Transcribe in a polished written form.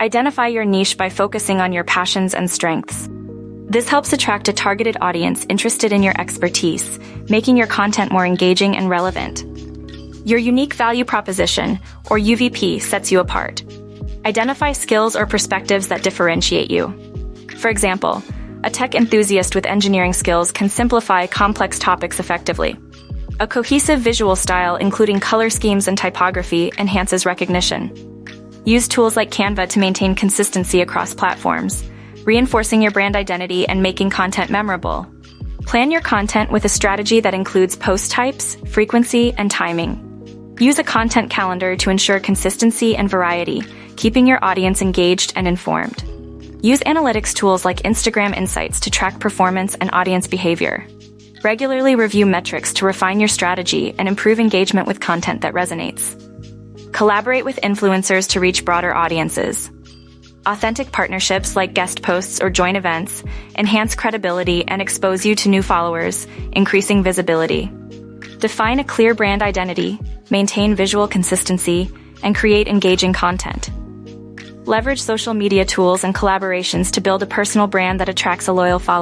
Identify your niche by focusing on your passions and strengths. This helps attract a targeted audience interested in your expertise, making your content more engaging and relevant. Your unique value proposition, or UVP, sets you apart. Identify skills or perspectives that differentiate you. For example, a tech enthusiast with engineering skills can simplify complex topics effectively. A cohesive visual style, including color schemes and typography, enhances recognition. Use tools like Canva to maintain consistency across platforms, reinforcing your brand identity and making content memorable. Plan your content with a strategy that includes post types, frequency, and timing. Use a content calendar to ensure consistency and variety, keeping your audience engaged and informed. Use analytics tools like Instagram Insights to track performance and audience behavior. Regularly review metrics to refine your strategy and improve engagement with content that resonates. Collaborate with influencers to reach broader audiences. Authentic partnerships like guest posts or joint events enhance credibility and expose you to new followers, increasing visibility. Define a clear brand identity, maintain visual consistency, and create engaging content. Leverage social media tools and collaborations to build a personal brand that attracts a loyal following.